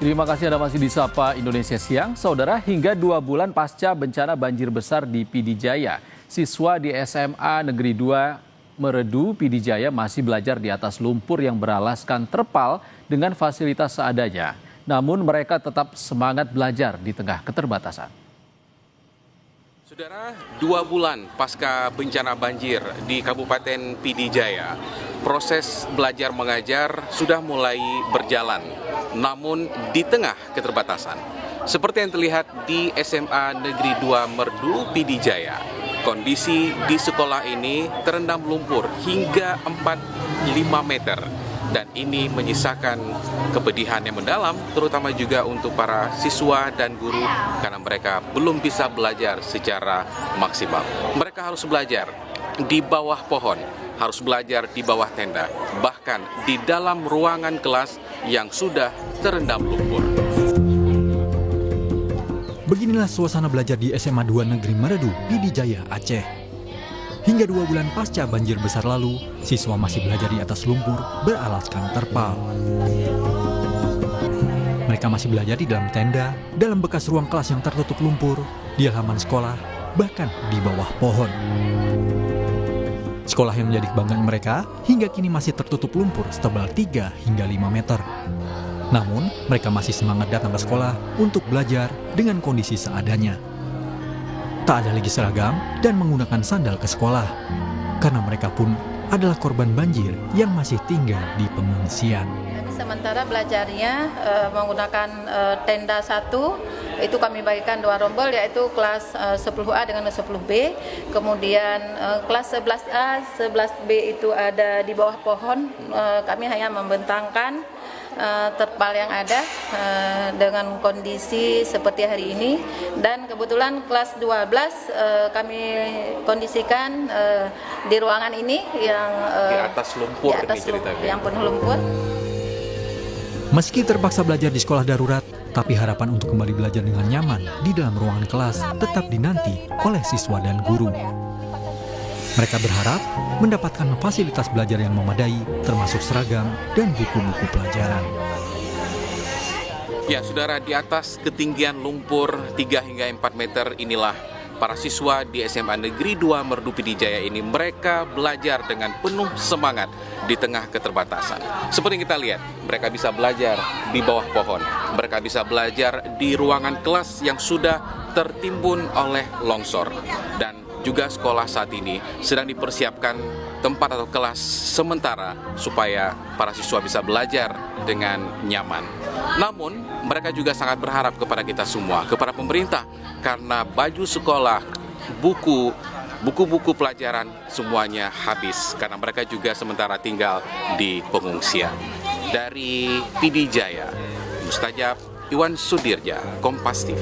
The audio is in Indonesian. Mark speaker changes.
Speaker 1: Terima kasih Anda masih di Sapa Indonesia Siang. Saudara, hingga 2 bulan pasca bencana banjir besar di Pidijaya, siswa di SMA Negeri 2 Meredu, Pidijaya masih belajar di atas lumpur yang beralaskan terpal dengan fasilitas seadanya. Namun mereka tetap semangat belajar di tengah keterbatasan.
Speaker 2: Saudara, 2 bulan pasca bencana banjir di Kabupaten Pidijaya, proses belajar mengajar sudah mulai berjalan, namun di tengah keterbatasan. Seperti yang terlihat di SMA Negeri 2 Merdu, Pidijaya, kondisi di sekolah ini terendam lumpur hingga 4-5 meter. Dan ini menyisakan kepedihan yang mendalam, terutama juga untuk para siswa dan guru, karena mereka belum bisa belajar secara maksimal. Mereka harus belajar di bawah pohon, harus belajar di bawah tenda, bahkan di dalam ruangan kelas yang sudah terendam lumpur.
Speaker 3: Beginilah suasana belajar di SMA 2 Negeri Meredu, Pidijaya, Aceh. Hingga 2 bulan pasca banjir besar lalu, siswa masih belajar di atas lumpur beralaskan terpal. Mereka masih belajar di dalam tenda, dalam bekas ruang kelas yang tertutup lumpur, di halaman sekolah, bahkan di bawah pohon. Sekolah yang menjadi kebanggaan mereka hingga kini masih tertutup lumpur setebal 3 hingga 5 meter. Namun, mereka masih semangat datang ke sekolah untuk belajar dengan kondisi seadanya. Tak ada lagi seragam dan menggunakan sandal ke sekolah, karena mereka pun adalah korban banjir yang masih tinggal di pengungsian.
Speaker 4: Sementara belajarnya menggunakan tenda 1, itu kami bagikan 2 rombel, yaitu kelas 10A dengan 10B. Kemudian kelas 11A, 11B itu ada di bawah pohon. Kami hanya membentangkan terpal yang ada dengan kondisi seperti hari ini, dan kebetulan kelas 12 kami kondisikan di ruangan ini yang
Speaker 2: di atas lumpur,
Speaker 4: di atas yang penuh lumpur.
Speaker 3: Meski terpaksa belajar di sekolah darurat, tapi harapan untuk kembali belajar dengan nyaman di dalam ruangan kelas tetap dinanti oleh siswa dan guru. Mereka berharap mendapatkan fasilitas belajar yang memadai, termasuk seragam dan buku-buku pelajaran.
Speaker 2: Ya, saudara, di atas ketinggian lumpur 3 hingga 4 meter inilah para siswa di SMA Negeri 2 Merdu Pidijaya ini, mereka belajar dengan penuh semangat di tengah keterbatasan. Seperti yang kita lihat, mereka bisa belajar di bawah pohon, mereka bisa belajar di ruangan kelas yang sudah tertimbun oleh longsor. Dan juga sekolah saat ini sedang dipersiapkan tempat atau kelas sementara supaya para siswa bisa belajar dengan nyaman. Namun, mereka juga sangat berharap kepada kita semua, kepada pemerintah, karena baju sekolah, buku-buku pelajaran semuanya habis, karena mereka juga sementara tinggal di pengungsian. Dari Pidijaya, Mustajab Iwan Sudirja, Kompas TV.